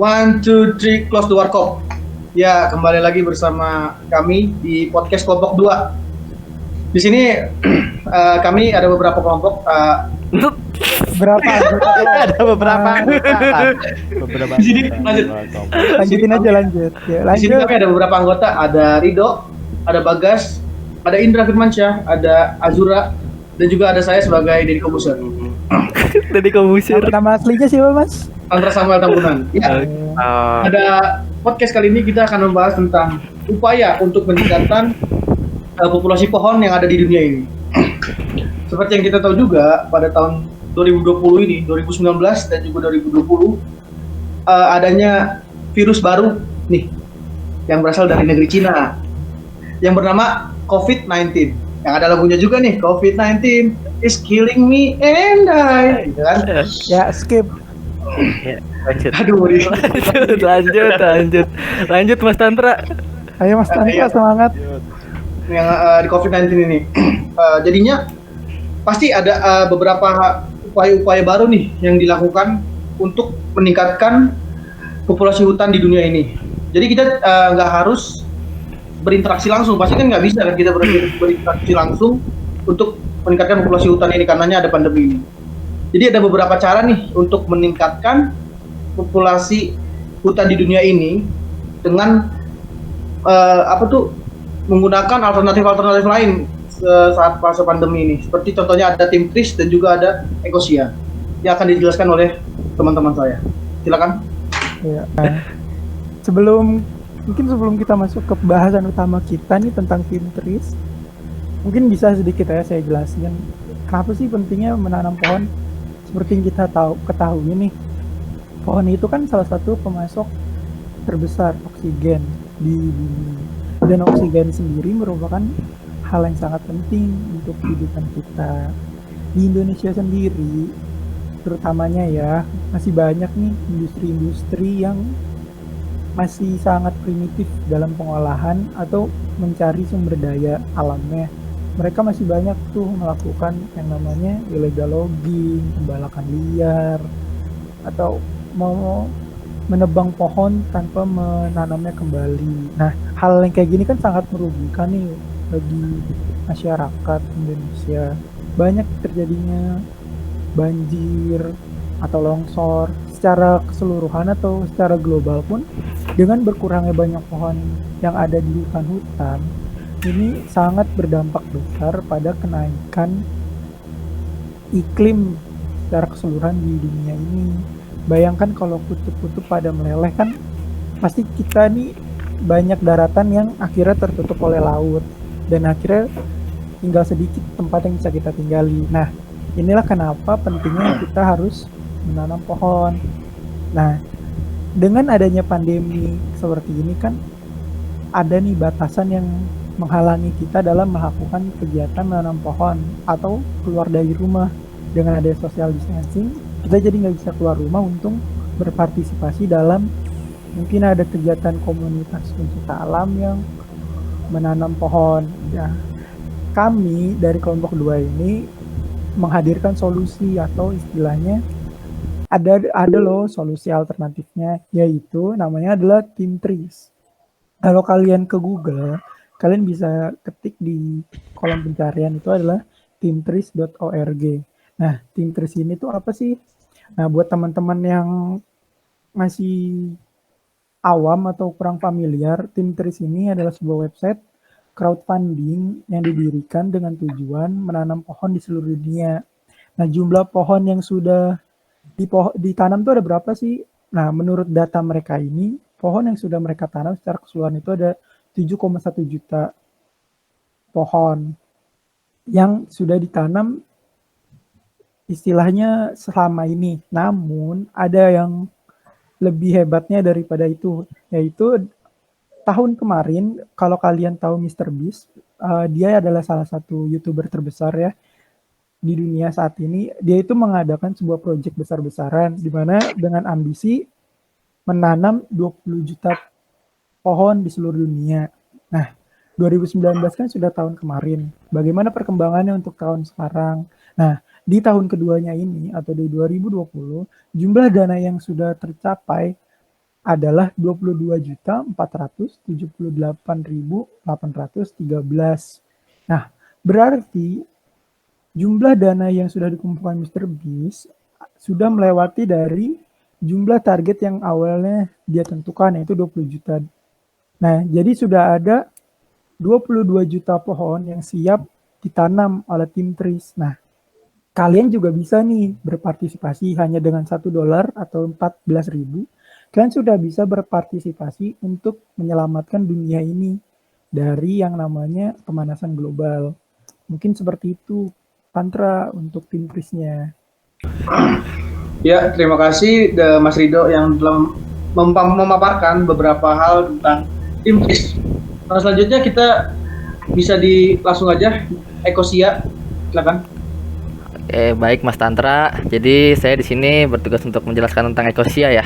One, two, three, close the warkop. Ya, kembali lagi bersama kami di podcast kelompok 2. Di sini kami ada beberapa kelompok. Ada beberapa anggota. Di sini lanjut. Lanjutin aja lanjut. Ya, Di sini lanjut. kami ada beberapa anggota. Ada Rido, ada Bagas, ada Indra Firmansyah, ada Azura, dan juga ada saya sebagai Deddy Kobuser. Deddy Kobuser. Nama aslinya siapa, Mas? Andra Samuel Tambunan. Ya, pada podcast kali ini kita akan membahas tentang upaya untuk meningkatkan populasi pohon yang ada di dunia ini. Seperti yang kita tahu juga, pada tahun 2020 ini, 2019 dan juga 2020, adanya virus baru nih yang berasal dari negeri Cina yang bernama COVID-19. Yang ada lagunya juga nih, COVID-19 is killing me and I, gitu kan? Ya, skip. Aduh, lanjut Mas Tantra. Ayo Mas Tantra, semangat. Yang di COVID-19 ini. Jadinya pasti ada beberapa upaya-upaya baru nih yang dilakukan untuk meningkatkan populasi hutan di dunia ini. Jadi kita nggak harus berinteraksi langsung, pasti kan nggak bisa kan kita berinteraksi langsung untuk meningkatkan populasi hutan ini karenanya ada pandemi ini. Jadi ada beberapa cara nih untuk meningkatkan populasi hutan di dunia ini dengan menggunakan alternatif lain saat fase pandemi ini. Seperti contohnya ada Tim Tris dan juga ada Ecosia yang akan dijelaskan oleh teman-teman saya. Silakan. Ya. Sebelum kita masuk ke bahasan utama kita nih tentang Tim Tris, mungkin bisa sedikit ya saya jelasin kenapa sih pentingnya menanam pohon. Seperti yang kita ketahui nih, pohon itu kan salah satu pemasok terbesar oksigen di bumi. Dan oksigen sendiri merupakan hal yang sangat penting untuk kehidupan kita. Di Indonesia sendiri, terutamanya ya, masih banyak nih industri-industri yang masih sangat primitif dalam pengolahan atau mencari sumber daya alamnya. Mereka masih banyak tuh melakukan yang namanya illegal logging, pembalakan liar, atau mau menebang pohon tanpa menanamnya kembali. Nah, hal yang kayak gini kan sangat merugikan nih bagi masyarakat Indonesia. Banyak terjadinya banjir atau longsor secara keseluruhan atau secara global pun dengan berkurangnya banyak pohon yang ada di hutan-hutan. Ini sangat berdampak besar pada kenaikan iklim secara keseluruhan di dunia ini. Bayangkan kalau kutub-kutub pada meleleh kan pasti kita nih banyak daratan yang akhirnya tertutup oleh laut dan akhirnya tinggal sedikit tempat yang bisa kita tinggali. Nah, inilah kenapa pentingnya kita harus menanam pohon. Nah, dengan adanya pandemi seperti ini kan ada nih batasan yang menghalangi kita dalam melakukan kegiatan menanam pohon atau keluar dari rumah. Dengan adanya social distancing, kita jadi nggak bisa keluar rumah untuk berpartisipasi dalam mungkin ada kegiatan komunitas pencinta alam yang menanam pohon. Ya, kami dari kelompok 2 ini menghadirkan solusi atau istilahnya ada loh solusi alternatifnya, yaitu namanya adalah Tim Tris. Kalau kalian ke Google, kalian bisa ketik di kolom pencarian itu adalah timtris.org. Nah, Tim Tris ini tuh apa sih? Nah, buat teman-teman yang masih awam atau kurang familiar, Tim Tris ini adalah sebuah website crowdfunding yang didirikan dengan tujuan menanam pohon di seluruh dunia. Nah, jumlah pohon yang sudah ditanam itu ada berapa sih? Nah, menurut data mereka ini, pohon yang sudah mereka tanam secara keseluruhan itu ada 7,1 juta pohon yang sudah ditanam istilahnya selama ini. Namun ada yang lebih hebatnya daripada itu, yaitu tahun kemarin kalau kalian tahu MrBeast, dia adalah salah satu YouTuber terbesar ya di dunia saat ini. Dia itu mengadakan sebuah proyek besar-besaran di mana dengan ambisi menanam 20 juta pohon di seluruh dunia. Nah, 2019 kan sudah tahun kemarin. Bagaimana perkembangannya untuk tahun sekarang? Nah, di tahun keduanya ini atau di 2020, jumlah dana yang sudah tercapai adalah 22.478.813. Nah, berarti jumlah dana yang sudah dikumpulkan Mister Beast sudah melewati dari jumlah target yang awalnya dia tentukan, yaitu 20 juta. Nah, jadi sudah ada 22 juta pohon yang siap ditanam oleh tim Tris. Nah, kalian juga bisa nih berpartisipasi hanya dengan $1 atau 14.000. Kalian sudah bisa berpartisipasi untuk menyelamatkan dunia ini dari yang namanya pemanasan global. Mungkin seperti itu, Tantra, untuk tim Trisnya. Ya, terima kasih Mas Rido yang telah memaparkan beberapa hal tentang tim Tris. Nah, selanjutnya kita bisa langsung aja Ekosia, silakan. Baik Mas Tantra. Jadi saya di sini bertugas untuk menjelaskan tentang Ecosia ya.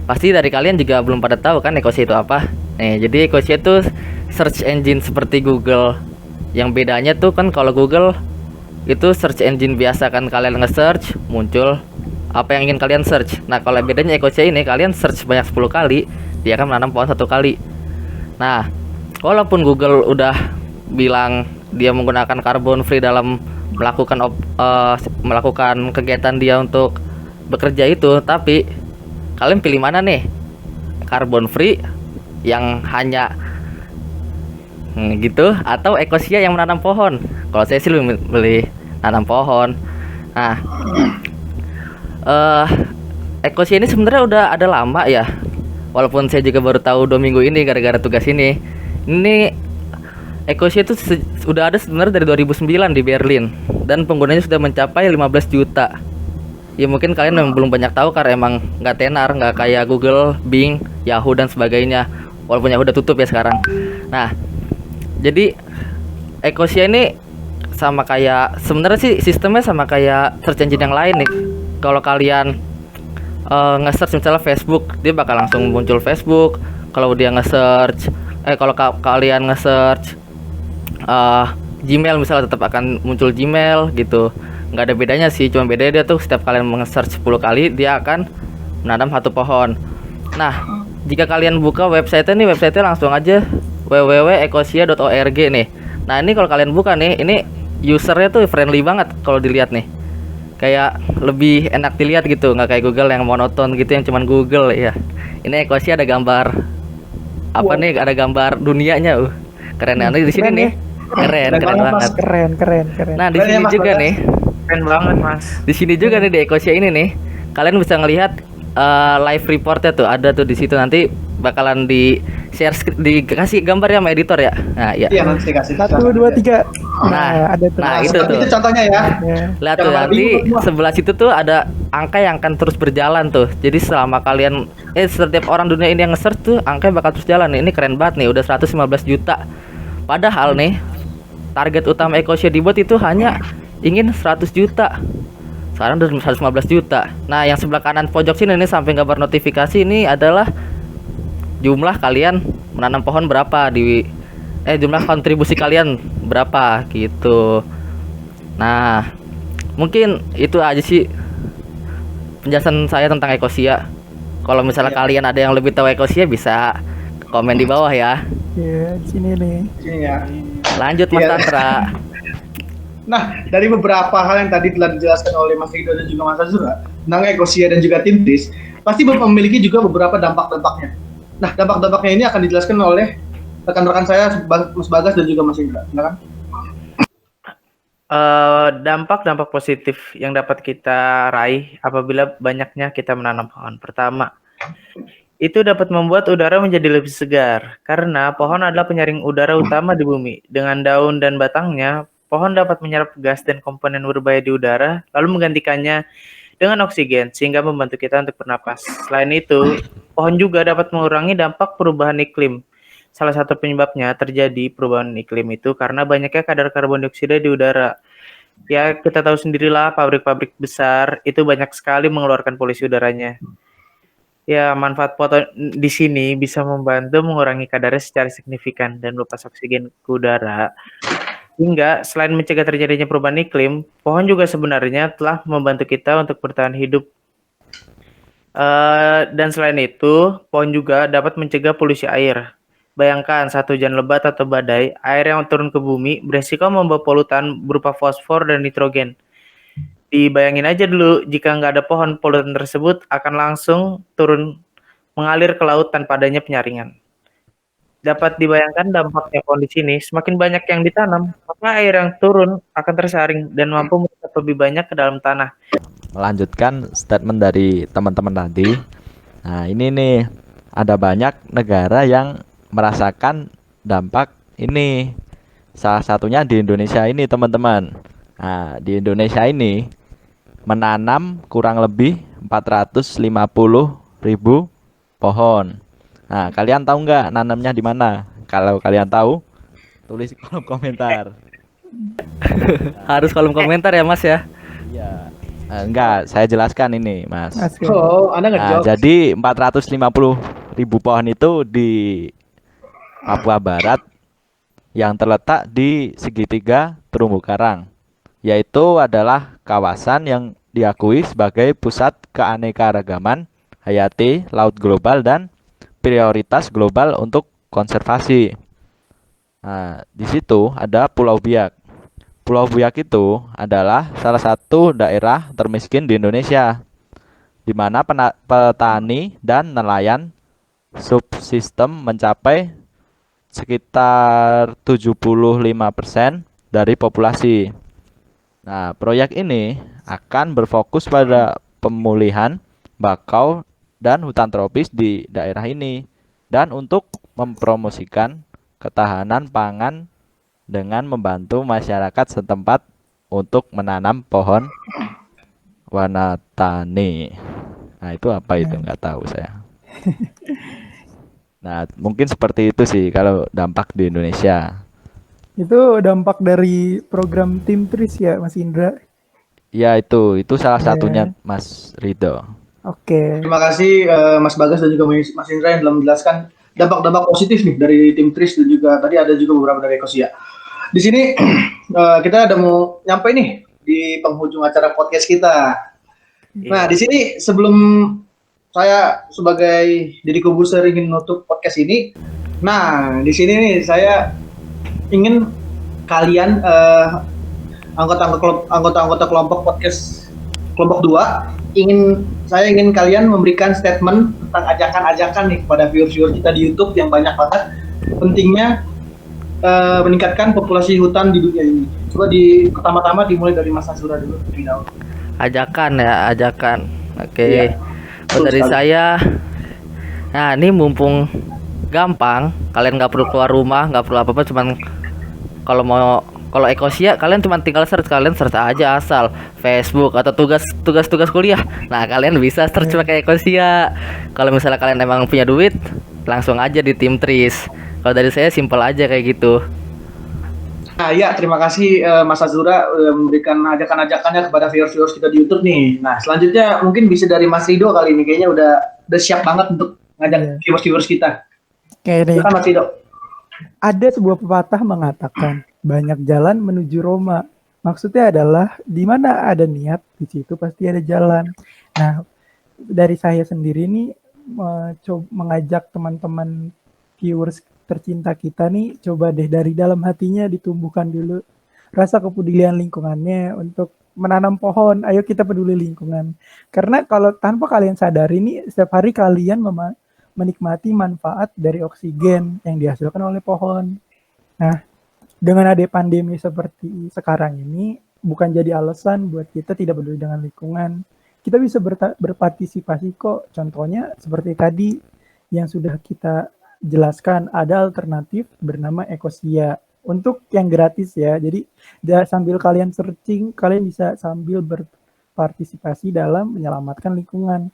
Pasti dari kalian juga belum pada tahu kan Ecosia itu apa. Jadi Ecosia itu search engine seperti Google. Yang bedanya tuh kan kalau Google itu search engine biasa kan, kalian nge-search muncul apa yang ingin kalian search. Nah, kalau bedanya Ecosia ini kalian search banyak 10 kali, dia akan menanam pohon 1 kali. Nah, walaupun Google udah bilang dia menggunakan carbon free dalam melakukan kegiatan dia untuk bekerja itu, tapi kalian pilih mana nih? Carbon free yang hanya gitu, atau Ecosia yang menanam pohon? Kalau saya sih lebih milih nanam pohon. Nah, Ecosia ini sebenarnya udah ada lama ya. Walaupun saya juga baru tahu 2 minggu ini gara-gara tugas ini. Ini Ecosia itu sudah ada sebenarnya dari 2009 di Berlin dan penggunanya sudah mencapai 15 juta. Ya mungkin kalian memang belum banyak tahu karena emang nggak tenar, nggak kayak Google, Bing, Yahoo dan sebagainya. Walaupun Yahoo udah tutup ya sekarang. Nah, jadi Ecosia ini sama kayak, sebenarnya sih sistemnya sama kayak search engine yang lain nih. Kalau kalian nge-search misalnya Facebook, dia bakal langsung muncul Facebook. Kalau dia nge-search kalau kalian nge-search Gmail misalnya, tetap akan muncul Gmail gitu. Nggak ada bedanya sih, cuma bedanya dia tuh setiap kalian nge-search 10 kali dia akan menanam 1 pohon. Nah, jika kalian buka website-nya langsung aja www.ecosia.org nih. Nah, ini kalau kalian buka nih, ini usernya tuh friendly banget kalau dilihat nih. Kayak lebih enak dilihat gitu, nggak kayak Google yang monoton gitu, yang cuman Google ya. Ini Ecosia ada gambar apa nih, ada gambar dunianya. Keren banget di sini nih. Keren banget. Keren. Nah, di sini juga nih. Keren banget, Mas. Di sini juga nih di Ecosia ini nih. Kalian bisa ngelihat live reportnya tuh, ada tuh di situ. Nanti bakalan di share, dikasih gambar ya sama editor ya. Nah, ya. Iya, nanti dikasih. 1, 2, 3. Nah, ada tuh. nah itu tuh. Itu contohnya ya. Lihat tuh, nanti sebelah situ tuh ada angka yang akan terus berjalan tuh. Jadi selama kalian setiap orang dunia ini yang nge-search tuh, angkanya bakal terus jalan nih. Ini keren banget nih, udah 115 juta. Padahal nih, target utama Ecosia dibuat itu hanya ingin 100 juta. Sekarang udah 115 juta. Nah, yang sebelah kanan pojok sini nih sampai gambar notifikasi ini adalah jumlah kalian menanam pohon berapa di jumlah kontribusi kalian berapa gitu. Nah, mungkin itu aja sih penjelasan saya tentang Ecosia. Kalau misalnya kalian ada yang lebih tahu Ecosia, bisa komen di bawah ya. Iya, di sini nih. Iya. Lanjut Mas Tantra. Nah, dari beberapa hal yang tadi telah dijelaskan oleh Mas Rido dan juga Mas Azura tentang Ecosia dan juga tim Tris, pasti memiliki juga beberapa dampak-dampaknya. Nah, dampak-dampaknya ini akan dijelaskan oleh rekan-rekan saya, Mas Bagas dan juga Mas Indra. Silakan. Dampak-dampak positif yang dapat kita raih apabila banyaknya kita menanam pohon. Pertama, itu dapat membuat udara menjadi lebih segar, karena pohon adalah penyaring udara utama di bumi. Dengan daun dan batangnya, pohon dapat menyerap gas dan komponen berbahaya di udara, lalu menggantikannya dengan oksigen, sehingga membantu kita untuk bernapas. Selain itu, pohon juga dapat mengurangi dampak perubahan iklim. Salah satu penyebabnya terjadi perubahan iklim itu karena banyaknya kadar karbon dioksida di udara. Ya, kita tahu sendirilah, pabrik-pabrik besar itu banyak sekali mengeluarkan polusi udaranya. Ya, manfaat pohon di sini bisa membantu mengurangi kadarnya secara signifikan dan melepas oksigen ke udara. Hingga selain mencegah terjadinya perubahan iklim, pohon juga sebenarnya telah membantu kita untuk bertahan hidup. Dan selain itu, pohon juga dapat mencegah polusi air. Bayangkan saat hujan lebat atau badai, air yang turun ke bumi beresiko membawa polutan berupa fosfor dan nitrogen. Dibayangin aja dulu, jika nggak ada pohon, polutan tersebut akan langsung turun mengalir ke laut tanpa adanya penyaringan. Dapat dibayangkan dampaknya pohon di sini, semakin banyak yang ditanam, maka air yang turun akan tersaring dan mampu meresap lebih banyak ke dalam tanah. Melanjutkan statement dari teman-teman tadi. Nah, ini nih ada banyak negara yang merasakan dampak ini. Salah satunya di Indonesia ini, teman-teman. Nah, di Indonesia ini menanam kurang lebih 450.000 pohon. Nah, kalian tahu nggak nanamnya di mana? Kalau kalian tahu, tulis di kolom komentar. Harus kolom komentar ya Mas ya. Iya. Enggak, saya jelaskan ini, Mas. Asli. Oh, Anda Nah, ngejawab. jadi 450.000 pohon itu di Papua Barat yang terletak di segitiga terumbu karang, yaitu adalah kawasan yang diakui sebagai pusat keanekaragaman hayati laut global dan prioritas global untuk konservasi. Nah, di situ ada Pulau Biak. Pulau Biak itu adalah salah satu daerah termiskin di Indonesia, di mana petani dan nelayan subsistem mencapai sekitar 75% dari populasi. Nah, proyek ini akan berfokus pada pemulihan bakau dan hutan tropis di daerah ini dan untuk mempromosikan ketahanan pangan dengan membantu masyarakat setempat untuk menanam pohon wanatani. Nah, itu apa itu? Nggak tahu saya. Nah, mungkin seperti itu sih kalau dampak di Indonesia. Itu dampak dari program Tim Tris ya, Mas Indra. Ya, itu salah satunya, Mas Rido. Oke. Terima kasih Mas Bagas dan juga Mas Indra yang telah menjelaskan dampak-dampak positif nih dari tim Tris dan juga tadi ada juga beberapa dari Ekosia. Di sini kita udah mau nyampe nih di penghujung acara podcast kita. Nah, di sini sebelum saya sebagai Deddy Kobuser ingin menutup podcast ini, nah di sini nih saya ingin kalian anggota-anggota kelompok podcast kelompok 2 saya ingin kalian memberikan statement tentang ajakan-ajakan nih kepada viewers-viewers kita di YouTube yang banyak banget pentingnya meningkatkan populasi hutan di dunia ini. Coba pertama-tama dimulai dari Mas Azura dulu. Ajakan ya, ajakan. Oke. Iya. Kalau dari saya, nah ini mumpung gampang, kalian nggak perlu keluar rumah, nggak perlu apa-apa, cuman kalau Ekosia kalian cuma tinggal kalian search aja asal Facebook atau tugas kuliah. Nah, kalian bisa search pakai Ekosia. Kalau misalnya kalian emang punya duit, langsung aja di Tim Tris. Kalau dari saya simpel aja kayak gitu. Nah, ya terima kasih Mas Azura memberikan ajakan-ajakannya kepada viewers-viewers kita di YouTube nih. Nah, selanjutnya mungkin bisa dari Mas Rido kali ini, kayaknya udah siap banget untuk ngajak viewers-viewers kita. Oke nih. Silakan Mas Rido. Ada sebuah pepatah mengatakan banyak jalan menuju Roma. Maksudnya adalah di mana ada niat, di situ pasti ada jalan. Nah, dari saya sendiri nih mengajak teman-teman viewers tercinta kita nih, coba deh dari dalam hatinya ditumbuhkan dulu rasa kepedulian lingkungannya untuk menanam pohon. Ayo kita peduli lingkungan. Karena kalau tanpa kalian sadari nih, setiap hari kalian menikmati manfaat dari oksigen yang dihasilkan oleh pohon. Nah, dengan ada pandemi seperti sekarang ini, bukan jadi alasan buat kita tidak peduli dengan lingkungan. Kita bisa berpartisipasi kok. Contohnya seperti tadi yang sudah kita jelaskan, ada alternatif bernama Ekosia untuk yang gratis ya. Jadi sambil kalian searching, kalian bisa sambil berpartisipasi dalam menyelamatkan lingkungan.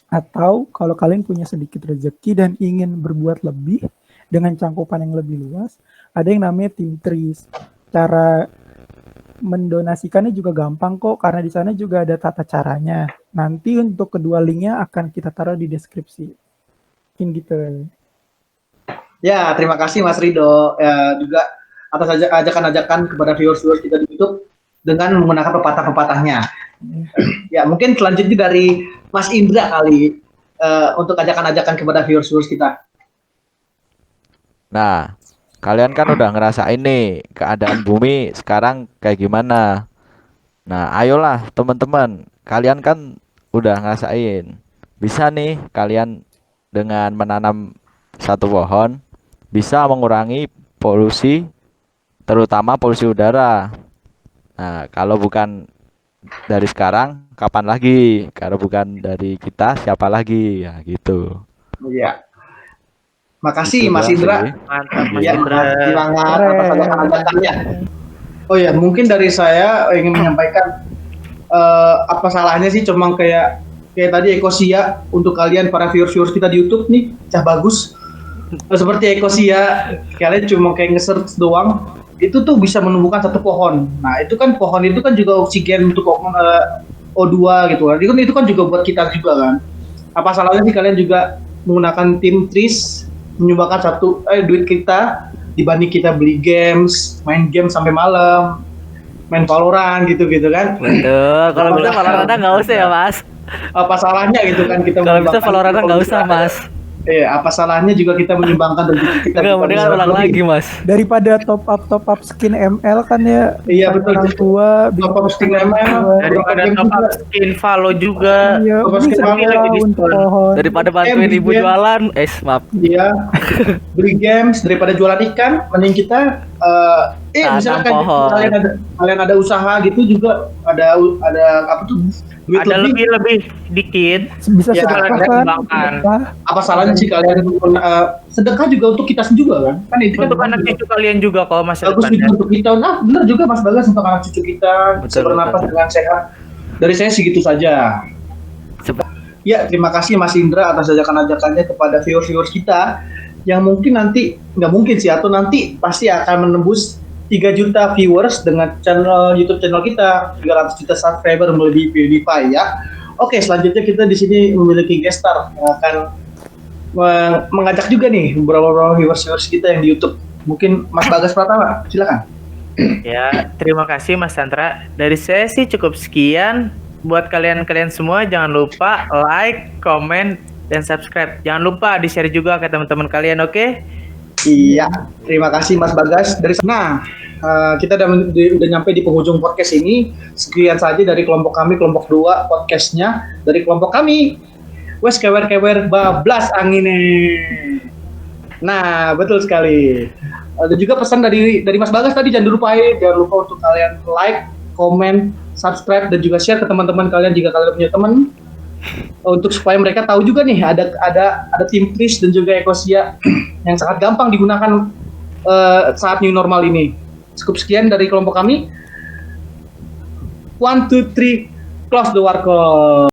Atau kalau kalian punya sedikit rezeki dan ingin berbuat lebih dengan cangkupan yang lebih luas, ada yang namanya Tim Tris. Cara mendonasikannya juga gampang kok, karena di sana juga ada tata caranya. Nanti untuk kedua linknya akan kita taruh di deskripsi. Mungkin gitu. Ya, terima kasih Mas Rido juga atas ajakan-ajakan kepada viewers-viewers kita di YouTube dengan menggunakan pepatah-pepatahnya. Ya, mungkin selanjutnya dari Mas Indra kali untuk ajakan-ajakan kepada viewers-viewers kita. Nah, kalian kan udah ngerasain nih keadaan bumi sekarang kayak gimana. Nah, ayolah teman-teman, kalian kan udah ngerasain. Bisa nih kalian dengan menanam satu pohon bisa mengurangi polusi, terutama polusi udara. Nah, kalau bukan dari sekarang, kapan lagi? Kalau bukan dari kita, siapa lagi? Ya gitu. Iya. Makasih Itu Mas doang Indra. sih. Mantap Mas Ya, Indra. semangat Keren. atas ajakan-ajakannya. Oh ya, mungkin dari saya ingin menyampaikan apa salahnya sih cuma kayak tadi Ekosia untuk kalian para viewers kita di YouTube nih, cah bagus. Seperti Ekosia, kalian cuma kayak nge-search doang, itu tuh bisa menumbuhkan satu pohon. Nah, itu kan pohon itu kan juga oksigen untuk O2 gitu kan. Itu kan juga buat kita juga kan. Apa salahnya sih kalian juga menggunakan tim trees menyumbangkan satu duit kita dibanding kita beli games, main game sampai malam, main Valorant gitu-gitu kan. Betul. Kalau bisa Valorant nggak usah ya Mas. Apa salahnya gitu kan kita Kalau bisa menyumbangkan Valorant itu nggak kalau usah bisa. Mas. Apa salahnya juga kita menyumbangkan rezeki kita. Enggak, bukan mendingan misalnya ulang lebih. lagi Mas. Daripada top up skin ML kan ya. Iya, bukan betul. Orang tua Top up skin orang ML. tua. Daripada Game top up juga. skin Valo juga. Iya, Top up beli skin segala ML lagi untuk diskon. pohon. Daripada bantuin Game, ibu game. jualan, maaf. Iya, beli games daripada jualan ikan, mending kita Tanam misalkan pohon. kalian ada usaha gitu juga ada apa tuh duit Ada lebih, lebih dikit. Bisa Ya, sedekah kalian kan? kembangkan. Sedekah. apa salahnya sih kalian sedekah juga untuk kita juga kan itu kan Untuk anak cucu kalian juga kok masa bagus juga depannya. untuk kita. Nah, benar juga Mas Bagas untuk anak cucu kita bisa Betul, bernapas betul. dengan sehat. Dari saya segitu saja. Sep- Ya, terima kasih Mas Indra atas ajakan-ajakannya kepada viewers kita yang mungkin nanti, nggak mungkin sih, atau nanti pasti akan menembus 3 juta viewers dengan channel YouTube channel kita, 300 juta subscriber melebihi PewDiePie ya. Oke, selanjutnya kita di sini memiliki guest star yang akan mengajak juga nih beberapa viewers kita yang di YouTube. Mungkin Mas Bagas Pratama, silakan. Ya, terima kasih Mas Sandra. Dari saya sih cukup sekian. Buat kalian-kalian semua jangan lupa like, comment, dan subscribe. Jangan lupa di-share juga ke teman-teman kalian, oke? Iya, terima kasih Mas Bagas. Dari sana kita udah nyampe di penghujung podcast ini. Sekian saja dari kelompok kami, kelompok 2 podcastnya dari kelompok kami. Wes kewer-kewer bablas angine. Nah, betul sekali. Ada juga pesan dari Mas Bagas tadi, jangan lupa untuk kalian like, komen, subscribe, dan juga share ke teman-teman kalian jika kalian punya teman, untuk supaya mereka tahu juga nih ada tim Tris dan juga Ekosia yang sangat gampang digunakan saat new normal ini. Cukup sekian dari kelompok kami. 1, 2, 3, close the war call.